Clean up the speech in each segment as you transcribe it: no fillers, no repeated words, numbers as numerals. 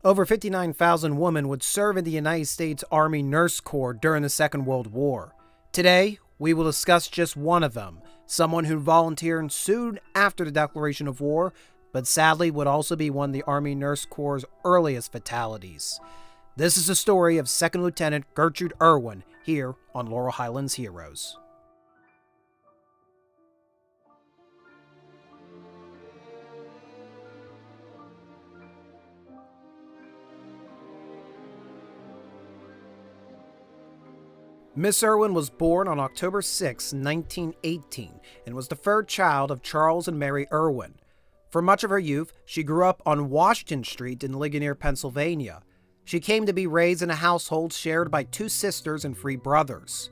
Over 59,000 women would serve in the United States Army Nurse Corps during the Second World War. Today, we will discuss just one of them, someone who volunteered soon after the declaration of war, but sadly would also be one of the Army Nurse Corps' earliest fatalities. This is the story of 2nd Lieutenant Gertrude Irwin, here on Laurel Highlands Heroes. Miss Irwin was born on October 6, 1918, and was the third child of Charles and Mary Irwin. For much of her youth, she grew up on Washington Street in Ligonier, Pennsylvania. She came to be raised in a household shared by two sisters and three brothers.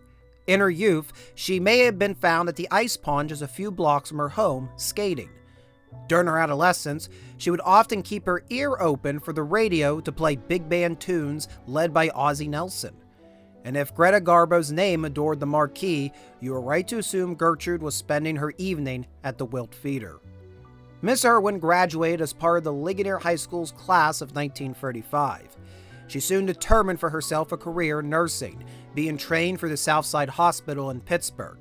In her youth, she may have been found at the ice pond just a few blocks from her home, skating. During her adolescence, she would often keep her ear open for the radio to play big band tunes led by Ozzie Nelson. And if Greta Garbo's name adored the marquee, you were right to assume Gertrude was spending her evening at the Wilt Theater. Miss Irwin graduated as part of the Ligonier High School's class of 1935. She soon determined for herself a career in nursing, being trained for the Southside Hospital in Pittsburgh.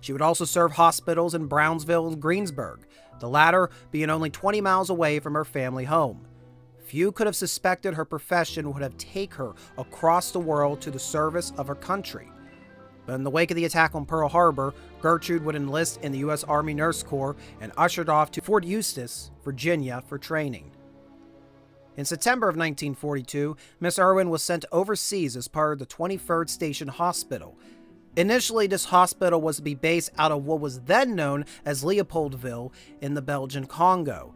She would also serve hospitals in Brownsville and Greensburg, the latter being only 20 miles away from her family home. Few could have suspected her profession would have taken her across the world to the service of her country. But in the wake of the attack on Pearl Harbor, Gertrude would enlist in the U.S. Army Nurse Corps and ushered off to Fort Eustis, Virginia, for training. In September of 1942, Miss Irwin was sent overseas as part of the 23rd Station Hospital. Initially, this hospital was to be based out of what was then known as Leopoldville in the Belgian Congo.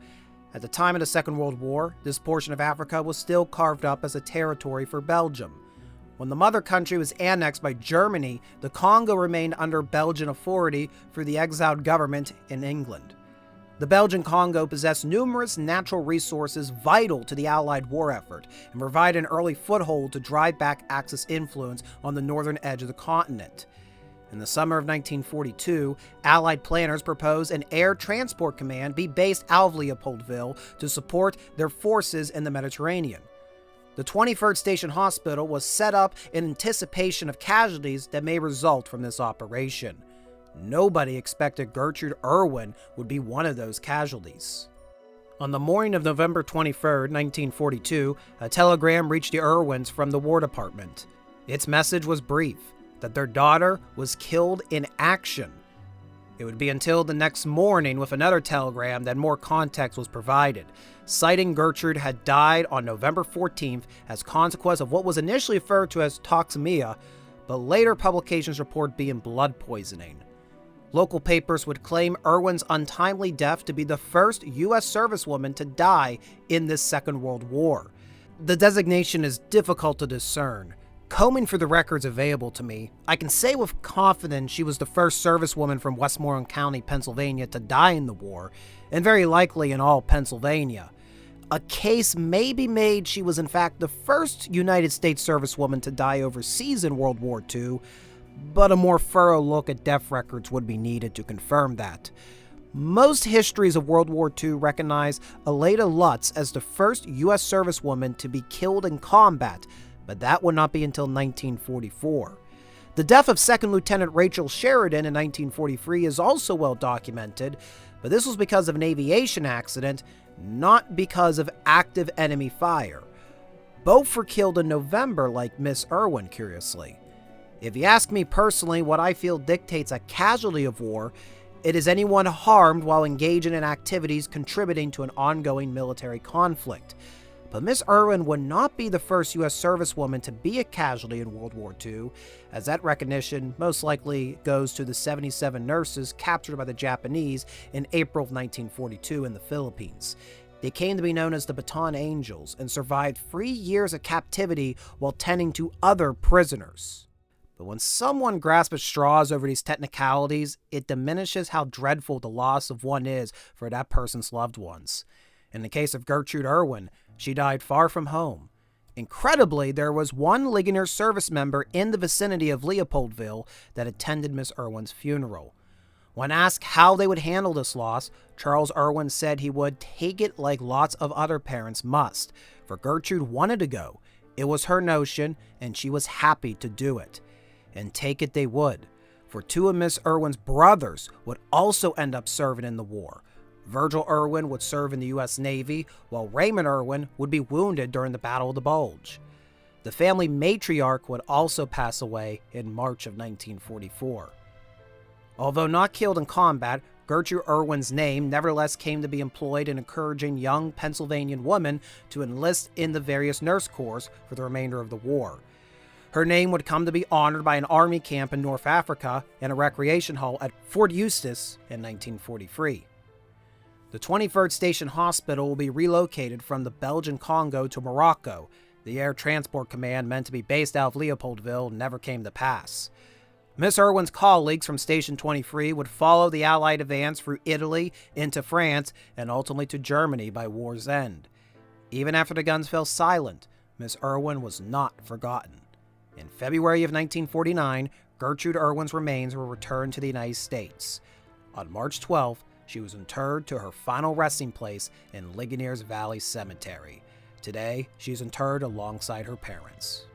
At the time of the Second World War, this portion of Africa was still carved up as a territory for Belgium. When the mother country was annexed by Germany, the Congo remained under Belgian authority through the exiled government in England. The Belgian Congo possessed numerous natural resources vital to the Allied war effort and provided an early foothold to drive back Axis influence on the northern edge of the continent. In the summer of 1942, Allied planners proposed an air transport command be based out of Leopoldville to support their forces in the Mediterranean. The 23rd Station Hospital was set up in anticipation of casualties that may result from this operation. Nobody expected Gertrude Irwin would be one of those casualties. On the morning of November 23, 1942, a telegram reached the Irwins from the War Department. Its message was brief: that their daughter was killed in action. It would be until the next morning with another telegram that more context was provided, citing Gertrude had died on November 14th as consequence of what was initially referred to as toxemia, but later publications report being blood poisoning. Local papers would claim Irwin's untimely death to be the first U.S. servicewoman to die in this Second World War. The designation is difficult to discern. Combing through the records available to me, I can say with confidence she was the first servicewoman from Westmoreland County, Pennsylvania to die in the war, and very likely in all Pennsylvania. A case may be made she was in fact the first United States servicewoman to die overseas in World War II, but a more thorough look at death records would be needed to confirm that. Most histories of World War II recognize Aleda Lutz as the first U.S. servicewoman to be killed in combat, but that would not be until 1944. The death of 2nd Lieutenant Rachel Sheridan in 1943 is also well documented, but this was because of an aviation accident, not because of active enemy fire. Both were killed in November, like Miss Irwin, curiously. If you ask me personally what I feel dictates a casualty of war, it is anyone harmed while engaging in activities contributing to an ongoing military conflict. But Miss Irwin would not be the first U.S. servicewoman to be a casualty in World War II, as that recognition most likely goes to the 77 nurses captured by the Japanese in April of 1942 in the Philippines. They came to be known as the Bataan Angels and survived 3 years of captivity while tending to other prisoners. But when someone grasps at straws over these technicalities, it diminishes how dreadful the loss of one is for that person's loved ones. In the case of Gertrude Irwin, she died far from home. Incredibly, there was one Ligonier service member in the vicinity of Leopoldville that attended Miss Irwin's funeral. When asked how they would handle this loss, Charles Irwin said he would take it like lots of other parents must. for Gertrude wanted to go. It was her notion, and she was happy to do it. And take it they would, for two of Miss Irwin's brothers would also end up serving in the war. Virgil Irwin would serve in the U.S. Navy, while Raymond Irwin would be wounded during the Battle of the Bulge. The family matriarch would also pass away in March of 1944. Although not killed in combat, Gertrude Irwin's name nevertheless came to be employed in encouraging young Pennsylvanian women to enlist in the various nurse corps for the remainder of the war. Her name would come to be honored by an army camp in North Africa and a recreation hall at Fort Eustis in 1943. The 23rd Station Hospital will be relocated from the Belgian Congo to Morocco. The Air Transport Command meant to be based out of Leopoldville never came to pass. Miss Irwin's colleagues from Station 23 would follow the Allied advance through Italy into France and ultimately to Germany by war's end. Even after the guns fell silent, Miss Irwin was not forgotten. In February of 1949, Gertrude Irwin's remains were returned to the United States. On March 12th, she was interred to her final resting place in Ligonier's Valley Cemetery. Today, she's interred alongside her parents.